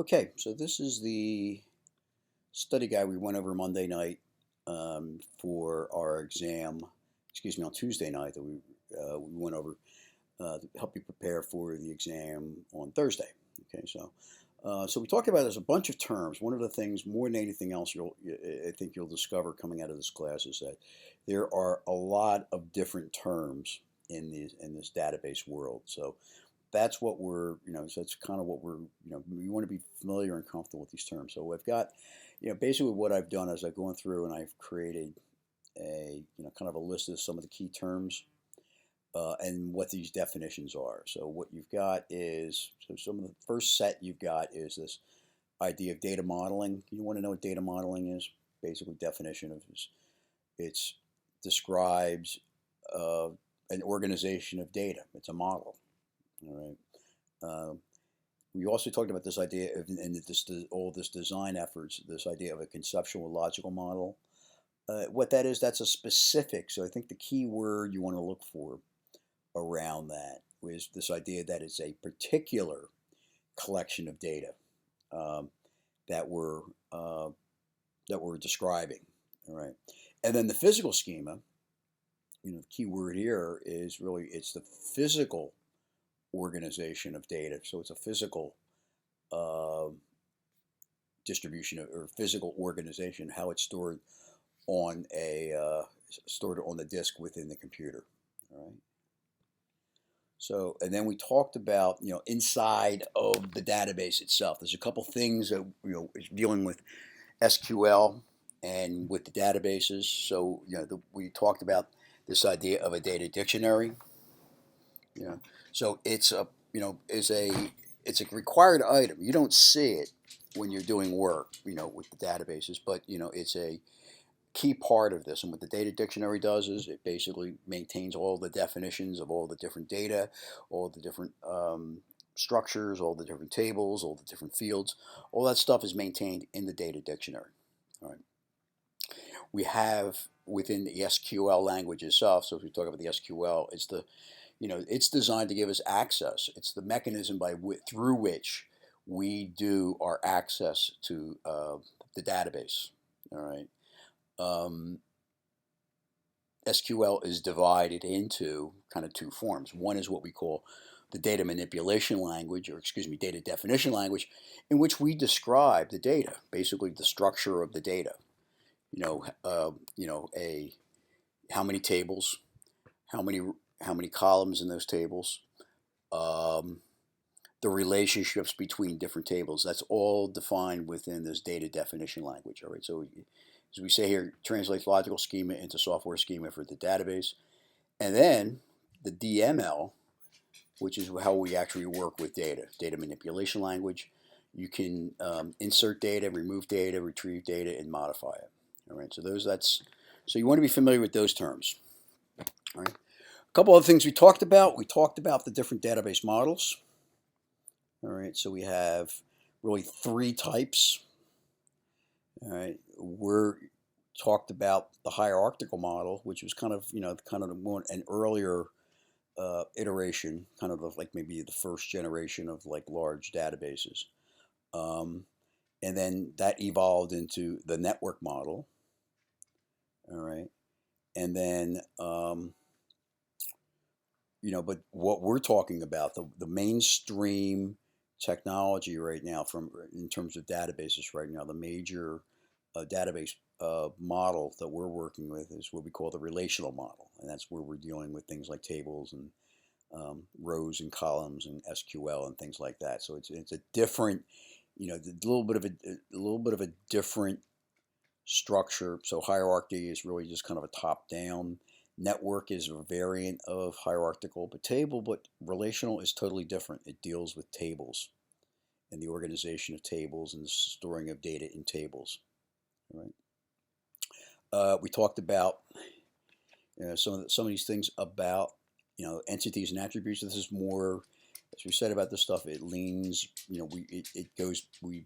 Okay, so this is the study guide we went over Monday night for our exam, excuse me, on Tuesday night that we went over to help you prepare for the exam on Thursday. Okay, so we talked about there's a bunch of terms. One of the things, more than anything else, I think you'll discover coming out of this class is that there are a lot of different terms in this database world. So that's what so that's kind of what we want to be familiar and comfortable with these terms. So I've got, basically what I've done is I've gone through and I've created kind of a list of some of the key terms and what these definitions are. So what you've got is, so some of the first set you've got is this idea of data modeling. You want to know what data modeling is? Basically, definition of is it describes uh, an organization of data. It's a model. All right. We also talked about this idea of, all this design efforts, this idea of a conceptual logical model. What that is, that's a specific. So I think the key word you want to look for around that was this idea that it's a particular collection of data um, that we're that we're describing. All right, and then the physical schema. The key word here is really it's the physical organization of data. So it's a physical uh, distribution or physical organization, how it's on a stored on the disk within the computer. All right. So, and then we talked about, inside of the database itself. There's a couple things that, is dealing with SQL and with the databases. So, we talked about this idea of a data dictionary. You know, so it's a, is a, it's a required item. You don't see it when you're doing work, with the databases, but, it's a key part of this. And what the data dictionary does is it basically maintains all the definitions of all the different data, all the different structures, all the different tables, all the different fields. All that stuff is maintained in the data dictionary. All right. We have within the SQL language itself. So if we talk about the SQL, it's designed to give us access. It's the mechanism through which we do our access to the database. All right. Um, SQL is divided into kind of two forms. One is what we call the data manipulation language, or excuse me, data definition language, in which we describe the data, basically the structure of the data. A how many tables, how many how many columns in those tables, um, the relationships between different tables. That's all defined within this data definition language. All right. So as we say here, translates logical schema into software schema for the database. And then the DML, which is how we actually work with data manipulation language. You can insert data, remove data, retrieve data, and modify it. All right, so you want to be familiar with those terms. All right, a couple other things we talked about. We talked about the different database models. All right, so we have really three types. All right, we're talked about the hierarchical model, which was kind of an earlier iteration, kind of like maybe the first generation of like large databases. Um, and then that evolved into the network model. All right. And then, but what we're talking about, the mainstream technology right now, in terms of databases right now, the major database model that we're working with is what we call the relational model. And that's where we're dealing with things like tables and rows and columns and SQL and things like that. So it's a different, a little bit of a different structure. So hierarchy is really just kind of a top down. Network is a variant of hierarchical, but relational is totally different. It deals with tables and the organization of tables and the storing of data in tables. All right. We talked about some of these things about entities and attributes. This is more, as we said about this stuff. It leans, it goes. We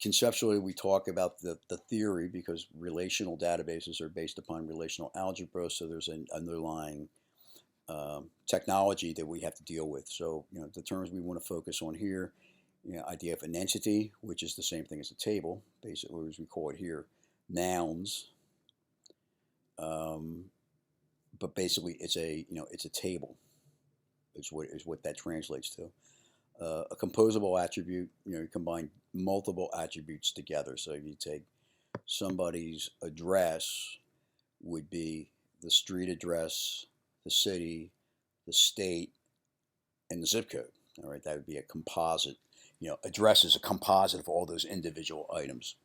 conceptually we talk about the theory because relational databases are based upon relational algebra. So there's an underlying technology that we have to deal with. So the terms we want to focus on here idea of an entity, which is the same thing as a table, basically, as we call it here, nouns. But basically, it's a table. Is what that translates to. A composable attribute, you combine multiple attributes together. So if you take somebody's address, would be the street address, the city, the state, and the zip code. All right, that would be a composite. Address is a composite of all those individual items.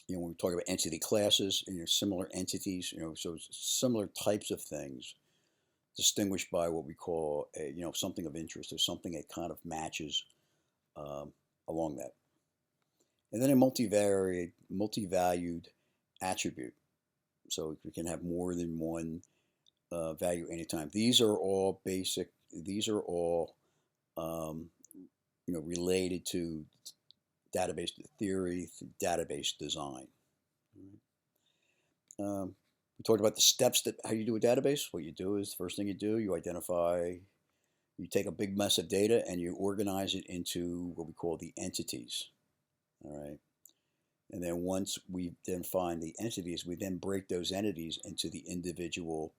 When we talk about entity classes, similar entities, so similar types of things distinguished by what we call something of interest or something that kind of matches um, along that. And then a multi-valued attribute. So we can have more than one value anytime. These are all basic. These are all related to database theory, database design. We talked about the steps that how you do a database. What you do is the first thing you do, you take a big mess of data and you organize it into what we call the entities. All right. And then once we then find the entities, we then break those entities into the individual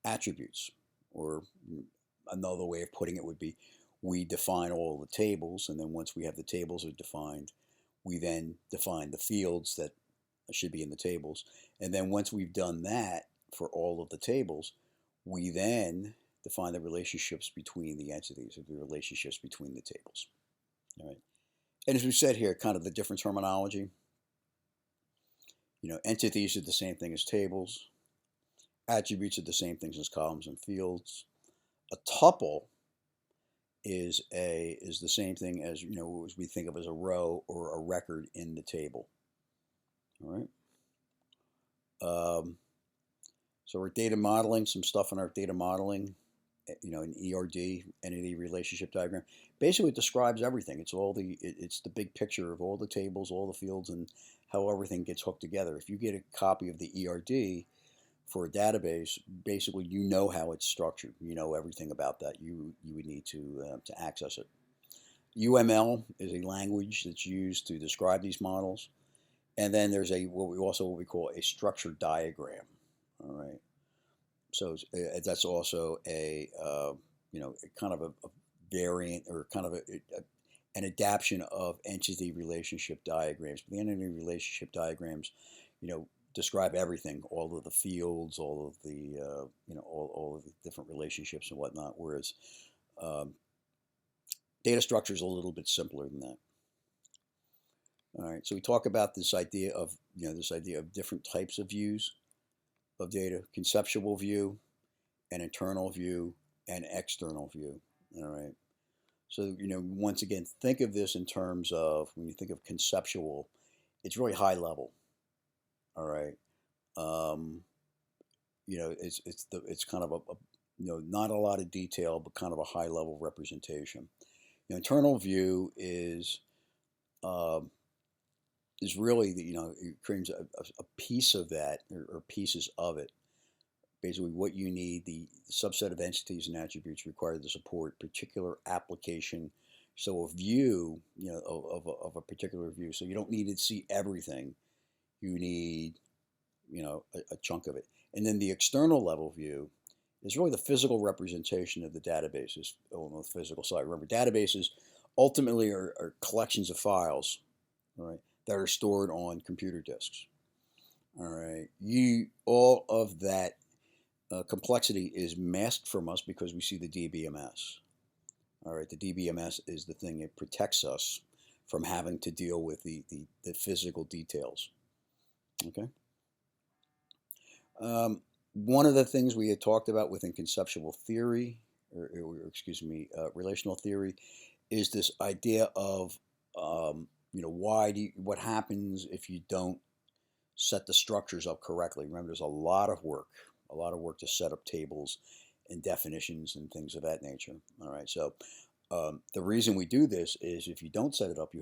attributes. Or another way of putting it would be we define all the tables, and then once we have the tables are defined, we then define the fields that should be in the tables. And then once we've done that for all of the tables, we then define the relationships between the entities, or the relationships between the tables. All right. And as we said here, kind of the different terminology. Entities are the same thing as tables. Attributes are the same things as columns and fields. A tuple is the same thing as as we think of as a row or a record in the table. All right. So we're data modeling some stuff in our data modeling. An ERD, entity relationship diagram. Basically, it describes everything. It's the big picture of all the tables, all the fields, and how everything gets hooked together. If you get a copy of the ERD for a database, basically you know how it's structured. You know everything about that. You would need to access it. UML is a language that's used to describe these models, and then there's what we call a structured diagram. All right. So that's also a kind of a variant or kind of an adaptation of entity relationship diagrams. But the entity relationship diagrams, describe everything, all of the fields, all of the all of the different relationships and whatnot. Whereas data structure is a little bit simpler than that. All right, so we talk about this idea of different types of views of data: conceptual view, an internal view, and external view. All right. So once again, think of this in terms of when you think of conceptual, it's really high level. All right. It's kind of a not a lot of detail, but kind of a high level representation. Internal view is really it creates a piece of that or pieces of it. Basically, what you need, the subset of entities and attributes required to support particular application. So a view, of a particular view. So you don't need to see everything. You need, a chunk of it. And then the external level view is really the physical representation of the databases on the physical side. Remember, databases ultimately are collections of files, all right, that are stored on computer disks. All right, all of that complexity is masked from us because we see the DBMS. All right, the DBMS is the thing that protects us from having to deal with the physical details. Okay. One of the things we had talked about within conceptual theory, or excuse me, relational theory, is this idea of what happens if you don't set the structures up correctly. Remember, there's a lot of work to set up tables and definitions and things of that nature. All right, so the reason we do this is if you don't set it up,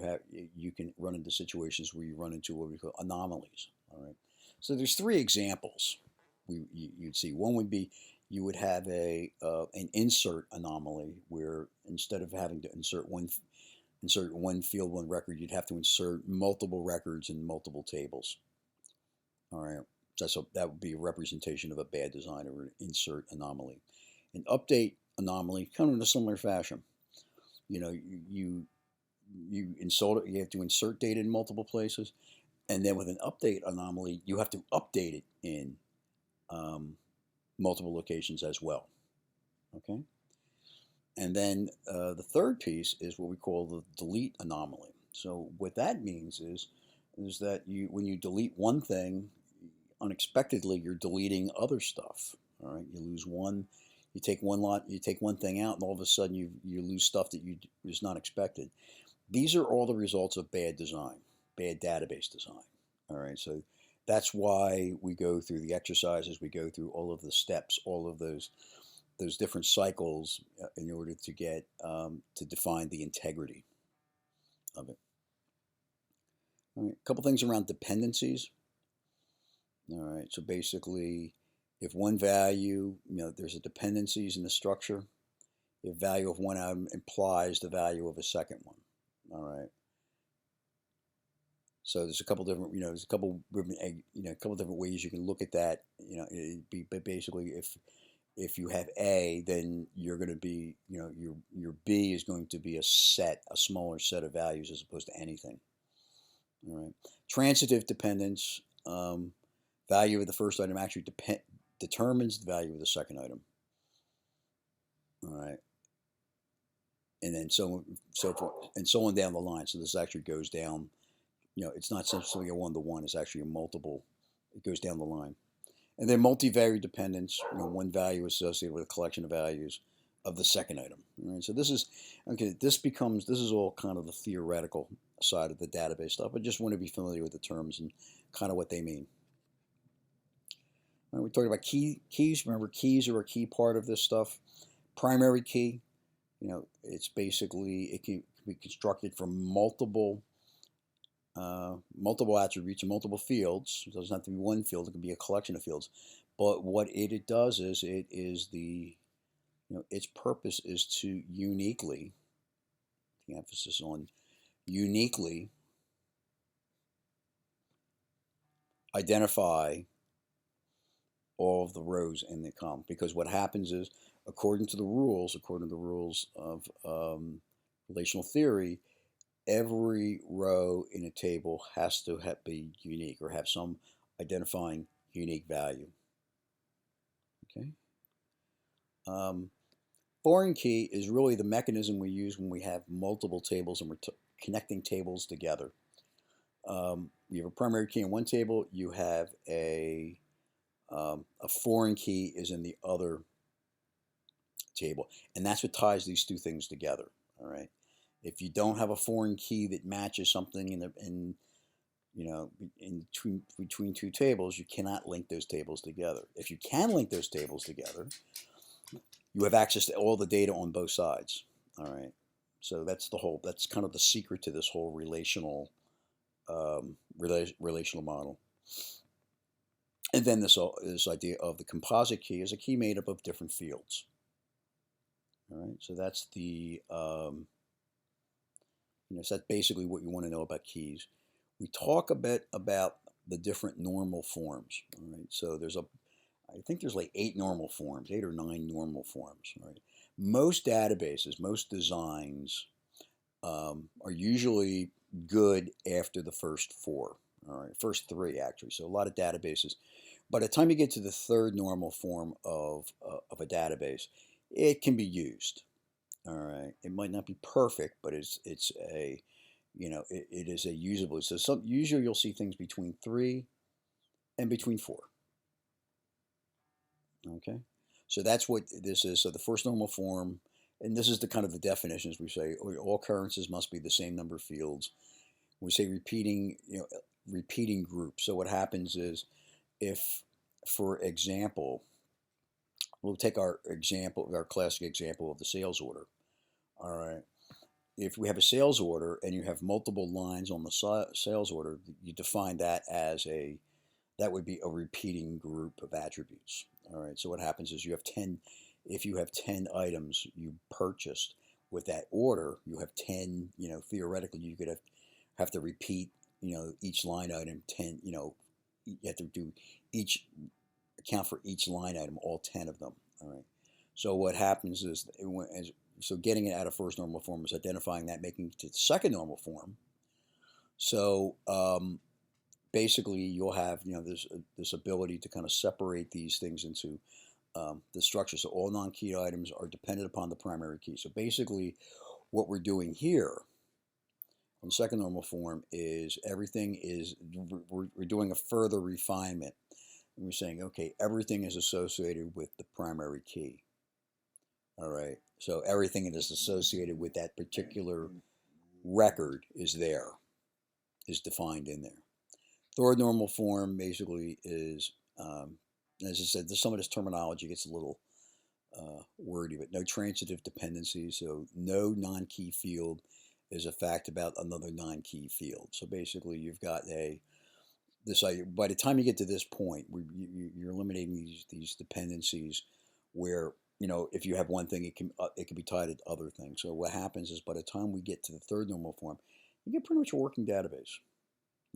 you can run into situations where you run into what we call anomalies. All right, so there's three examples you'd see. One would be you would have an insert anomaly where instead of having to insert one field, one record, you'd have to insert multiple records in multiple tables. All right, that would be a representation of a bad design or an insert anomaly. An update anomaly, kind of in a similar fashion. You know, you insert it, you have to insert data in multiple places, and then with an update anomaly, you have to update it in multiple locations as well. Okay, and then the third piece is what we call the delete anomaly. So what that means is that when you delete one thing, unexpectedly you're deleting other stuff. All right, you lose one, you take one thing out, and all of a sudden you lose stuff that you was not expected. These are all the results of bad design, bad database design. All right, so that's why we go through the exercises, we go through all of the steps, all of those different cycles in order to get to define the integrity of it. All right, a couple things around dependencies. All right, so basically, if one value, there's a dependencies in the structure, if value of one item implies the value of a second one. All right. So there's a couple different, there's a couple different ways you can look at that. It'd be basically if you have A, then you're going to be, your B is going to be a smaller set of values as opposed to anything. All right. Transitive dependence, value of the first item actually determines the value of the second item. All right. And then so forth, and so on down the line. So this actually goes down, it's not simply a one-to-one, it's actually a multiple. It goes down the line. And then multivariate dependence, one value associated with a collection of values of the second item. All right, so this is all kind of the theoretical side of the database stuff. I just want to be familiar with the terms and kind of what they mean. All right, we're talking about keys. Remember, keys are a key part of this stuff. Primary key, it's basically, it can be constructed from multiple attributes and multiple fields. It doesn't have to be one field, it can be a collection of fields. But what it does is its purpose is to uniquely, the emphasis on uniquely, identify all of the rows in the column. Because what happens is, according to the rules of relational theory, every row in a table has to be unique or have some identifying unique value. Okay. Foreign key is really the mechanism we use when we have multiple tables and we're connecting tables together. You have a primary key in one table, you have a foreign key is in the other table, and that's what ties these two things together. All right. If you don't have a foreign key that matches something in between two tables, you cannot link those tables together. If you can link those tables together, you have access to all the data on both sides. All right. So that's kind of the secret to this whole relational model. And then this idea of the composite key is a key made up of different fields. All right. So that's so that's basically what you want to know about keys. We talk a bit about the different normal forms. All right, so I think there's like 8 normal forms, 8 or 9 normal forms. All right, most databases, most designs are usually good after the first 4. All right, first 3 actually. So a lot of databases. By the time you get to the third normal form of a database, it can be used. All right, it might not be perfect, but it is a usable. So usually you'll see things between 3 and between 4. Okay, so that's what this is. So the first normal form, and this is the kind of the definitions we say. All occurrences must be the same number of fields. We say repeating group. So what happens is, if, for example, we'll take our classic example of the sales order. All right. If we have a sales order and you have multiple lines on the sales order, you define that as that would be a repeating group of attributes. All right, so what happens is you have 10, if you have 10 items you purchased with that order, you have 10, theoretically you could have to repeat, each line item 10, you have to do each, account for each line item, all 10 of them. All right. So what happens is, so getting it out of first normal form is identifying that, making it to the second normal form. So basically, you'll have this ability to kind of separate these things into the structure. So all non-keyed items are dependent upon the primary key. So basically, what we're doing here on second normal form is everything is, we're doing a further refinement. And we're saying, okay, everything is associated with the primary key. All right. So everything that is associated with that particular record is defined in there. Third normal form basically is, as I said, some of this terminology gets a little wordy, but no transitive dependency. So no non-key field is a fact about another non-key field. So basically, you've got by the time you get to this point, you're eliminating these dependencies where, if you have one thing, it can be tied to other things. So what happens is, by the time we get to the third normal form, you get pretty much a working database,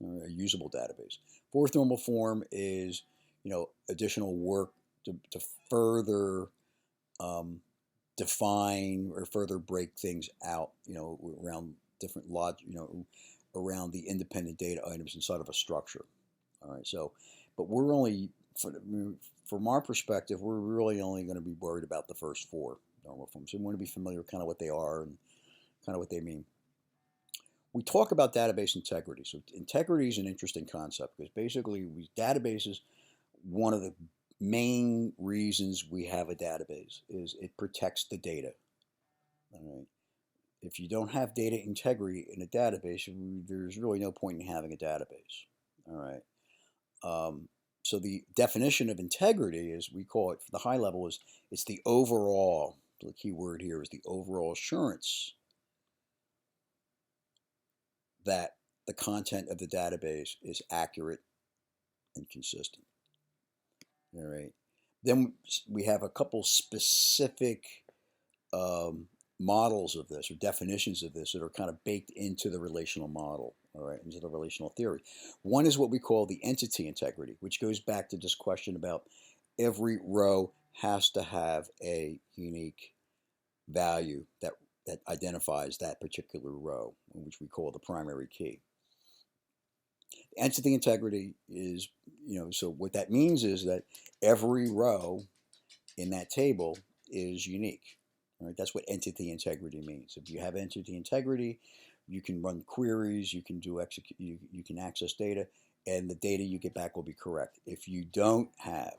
a usable database. Fourth normal form is, additional work to further define or further break things out, around different around the independent data items inside of a structure. All right, so, but we're only, from our perspective, we're really only going to be worried about the first four normal forms. So we want to be familiar with kind of what they are and kind of what they mean. We talk about database integrity. So integrity is an interesting concept because basically databases, one of the main reasons we have a database is it protects the data. All right. If you don't have data integrity in a database, there's really no point in having a database. All right. So the definition of integrity, is we call it, for the high level, is it's the overall, the key word here is the overall assurance that the content of the database is accurate and consistent. All right. Then we have a couple specific models of this, or definitions of this, that are kind of baked into the relational model, all right, into the relational theory. One is what we call the entity integrity, which goes back to this question about every row has to have a unique value that identifies that particular row, which we call the primary key. Entity integrity is, so what that means is that every row in that table is unique. Right? That's what entity integrity means. If you have entity integrity, you can run queries, you can you can access data, and the data you get back will be correct. If you don't have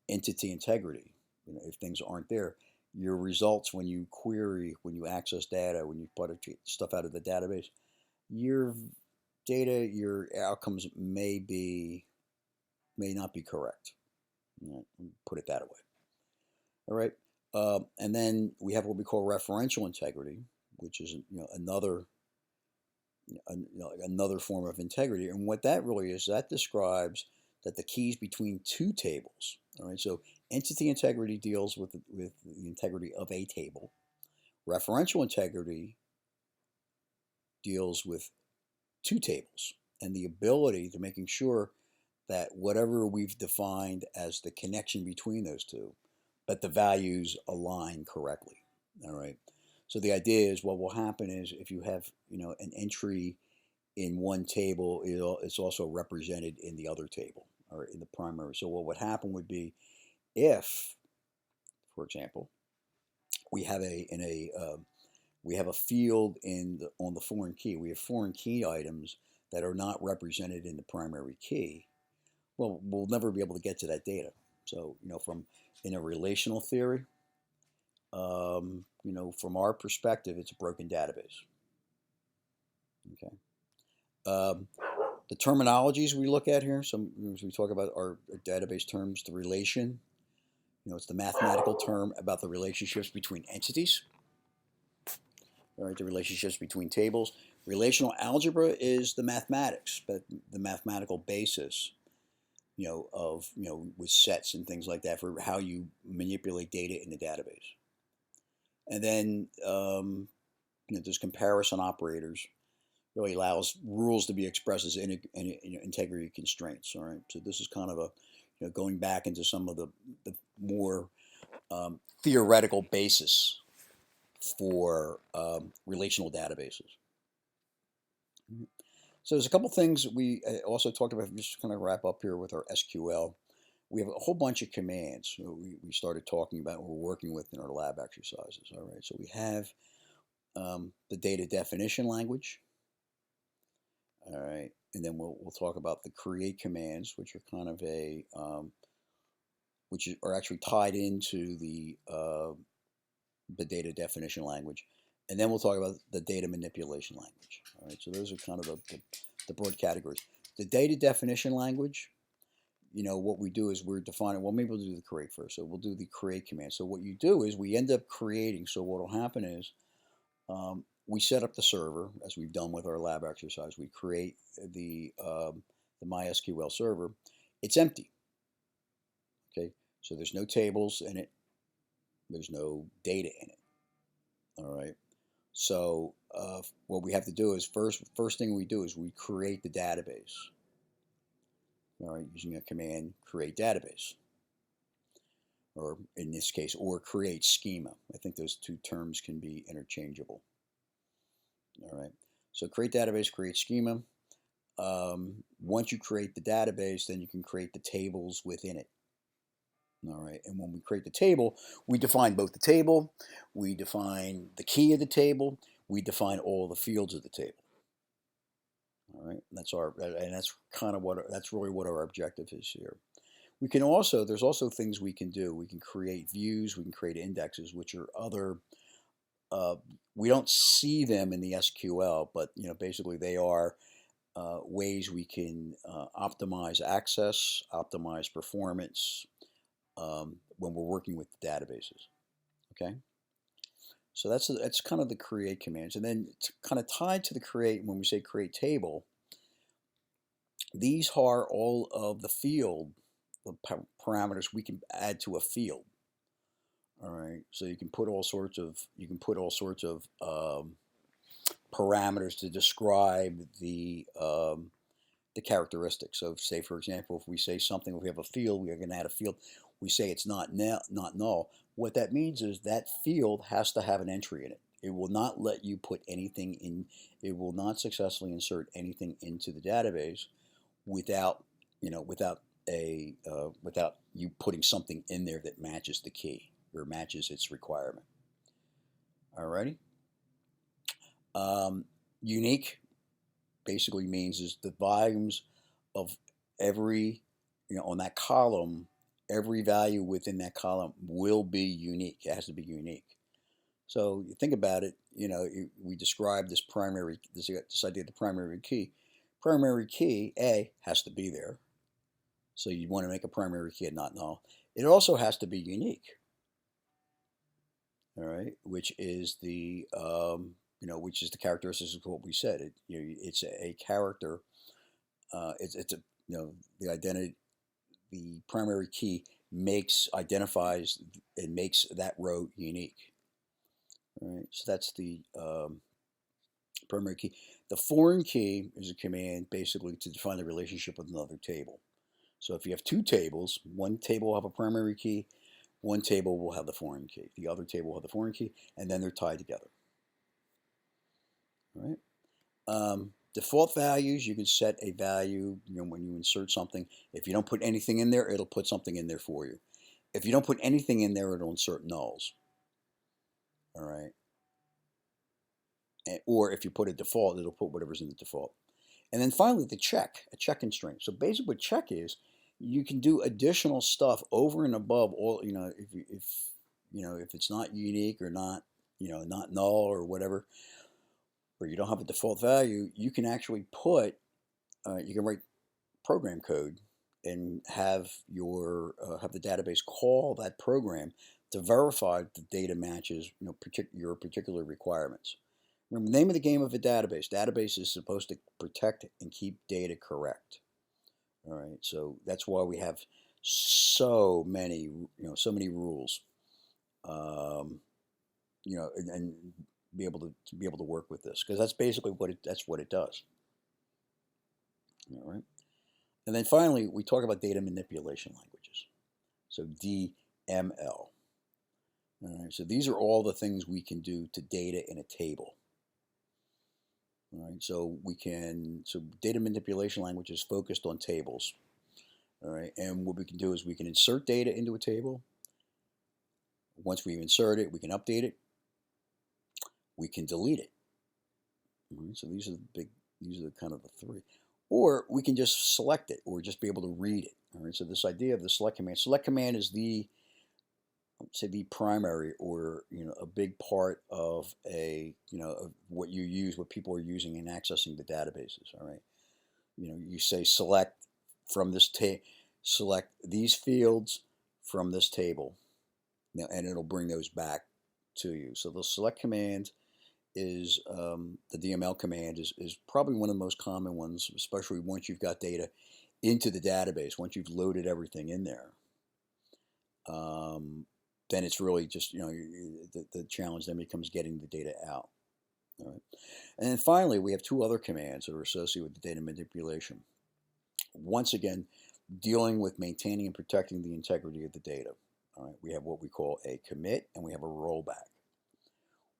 entity integrity, if things aren't there, your results when you query, when you access data, when you put stuff out of the database, your data, your outcomes may not be correct. Put it that way. All right. And then we have what we call referential integrity, which is another form of integrity. And what that really is, that describes that the keys between two tables. All right. So entity integrity deals with the integrity of a table. Referential integrity deals with two tables and the ability to making sure that whatever we've defined as the connection between those two, that the values align correctly. All right. So the idea is, what will happen is, if you have an entry in one table, it's also represented in the other table, or in the primary. So what would happen would be, if, for example, we have a field on the foreign key. We have foreign key items that are not represented in the primary key. Well, we'll never be able to get to that data. So in a relational theory, from our perspective, it's a broken database. Okay. The terminologies we look at here, as we talk about our database terms, the relation, it's the mathematical term about the relationships between entities. All right, the relationships between tables. Relational algebra is the mathematics, but the mathematical basis with sets and things like that for how you manipulate data in the database. And then there's comparison operators. Really allows rules to be expressed as integrity constraints. All right, so this is kind of a going back into some of the more theoretical basis for relational databases. So there's a couple things we also talked about. Just kind of wrap up here with our SQL. We have a whole bunch of commands we started talking about, we're working with in our lab exercises. All right, so we have the data definition language. All right, and then we'll talk about the create commands, which are kind of which are actually tied into the data definition language. And then we'll talk about the data manipulation language. All right, so those are kind of the broad categories. The data definition language, what we do is we're defining, well, maybe we'll do the create first. So we'll do the create command. So what you do is we end up creating, so what will happen is we set up the server, as we've done with our lab exercise. We create the MySQL server. It's empty. Okay, so there's no tables in it. There's no data in it. All right. So what we have to do is first thing we do is we create the database. All right, using a command create database, or in this case, or create schema. I think those two terms can be interchangeable. All right, so create database, create schema. Once you create the database, then you can create the tables within it. All right, and when we create the table, we define both the table, we define the key of the table, we define all the fields of the table. All right, that's kind of that's really what our objective is here. We can also, there's also things we can do. We can create views, we can create indexes, which are other, we don't see them in the SQL, but basically they are ways we can optimize access, optimize performance when we're working with the databases. Okay, so that's kind of the create commands, and then it's kind of tied to the create. When we say create table, these are all of the parameters we can add to a field. All right, so you can put all sorts of parameters to describe the characteristics. So, say for example, if we say something, if we have a field, we are going to add a field. We say it's not null. What that means is that field has to have an entry in it. It will not let you put anything in. It will not successfully insert anything into the database without without you putting something in there that matches the key or matches its requirement. Alrighty. Unique basically means is the volumes of every, on that column, every value within that column will be unique. It has to be unique. So you think about it, we described this idea of the primary key. Primary key, A, has to be there. So you want to make a primary key not null. It also has to be unique. All right, which is the which is the characteristics of what we said. It's a character. It's a the identity. The primary key identifies and makes that row unique. All right, so that's the primary key. The foreign key is a command basically to define the relationship with another table. So if you have two tables, one table will have a primary key, one table will have the foreign key, the other table will have the foreign key, and then they're tied together. All right. Default values, you can set a value when you insert something. If you don't put anything in there, it'll put something in there for you. If you don't put anything in there, it'll insert nulls. All right. Or if you put a default, it'll put whatever's in the default. And then finally, a check constraint. So basically what check is, you can do additional stuff over and above all, if it's not unique or not, not null or whatever, or you don't have a default value, you can actually put, you can write program code and have have the database call that program to verify the data matches, your particular requirements. Remember, the name of the game of a database. Database is supposed to protect and keep data correct. All right, so that's why we have so many, so many rules, um, and be able to work with this because that's basically what it does. All right, and then finally we talk about data manipulation languages. So DML. All right, so these are all the things we can do to data in a table. All right, so data manipulation language is focused on tables. All right, and what we can do is we can insert data into a table. Once we insert it, we can update it. We can delete it. All right, so these are the kind of the three. Or we can just select it or just be able to read it. All right, so this idea of the select command is the primary or a big part of of what people are using in accessing the databases. All right, you say select from this select these fields from this table, and it'll bring those back to you. So the select command is the DML command is probably one of the most common ones, especially once you've got data into the database, once you've loaded everything in there. Then it's really just, the challenge then becomes getting the data out. All right. And then finally, we have two other commands that are associated with the data manipulation. Once again, dealing with maintaining and protecting the integrity of the data. All right. We have what we call a commit and we have a rollback.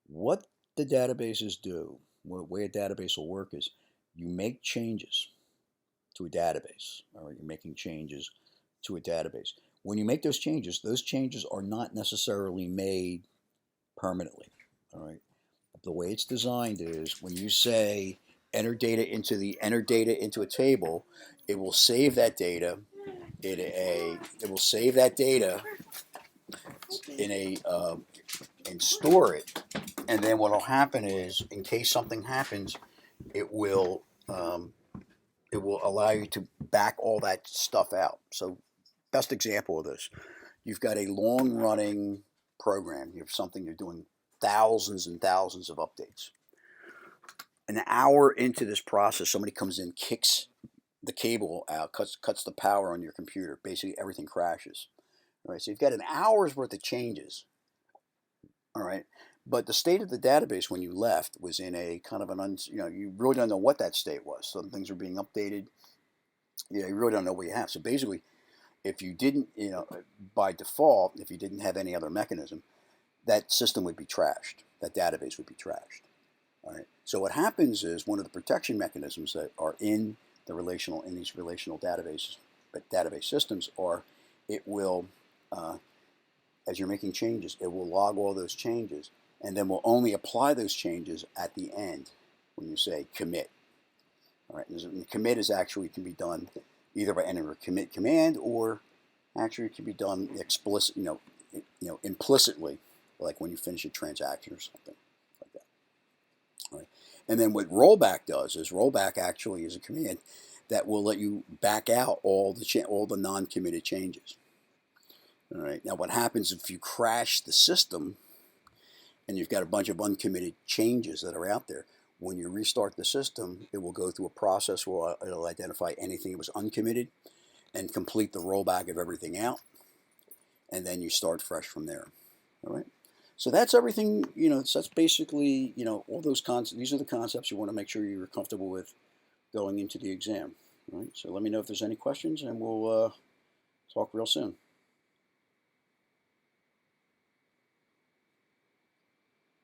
What the databases do, the way a database will work is you make changes to a database. All right. You're making changes to a database. When you make those changes are not necessarily made permanently. All right. The way it's designed is when you say enter data into a table, it will save that data in a and store it. And then what will happen is, in case something happens, it will allow you to back all that stuff out. So, best example of this, you've got a long running program. You have something you're doing thousands and thousands of updates. An hour into this process, somebody comes in, kicks the cable out, cuts the power on your computer. Basically, everything crashes. All right, so you've got an hour's worth of changes. All right, but the state of the database when you left was in a kind of you really don't know what that state was. Some things are being updated. You really don't know what you have. So basically, if you didn't, by default, if you didn't have any other mechanism, that system would be trashed. That database would be trashed. All right. So what happens is one of the protection mechanisms that are in these relational databases, database systems, are it will, as you're making changes, it will log all those changes, and then will only apply those changes at the end when you say commit. All right. And the commit can be done either by entering a commit command, or actually it can be done implicitly, like when you finish a transaction or something like that. All right. And then what rollback does is rollback actually is a command that will let you back out all the non-committed changes. All right. Now what happens if you crash the system and you've got a bunch of uncommitted changes that are out there? When you restart the system, it will go through a process where it'll identify anything that was uncommitted and complete the rollback of everything out, and then you start fresh from there. All right. So that's everything. So that's basically all those concepts. These are the concepts you want to make sure you're comfortable with going into the exam. All right. So let me know if there's any questions, and we'll talk real soon.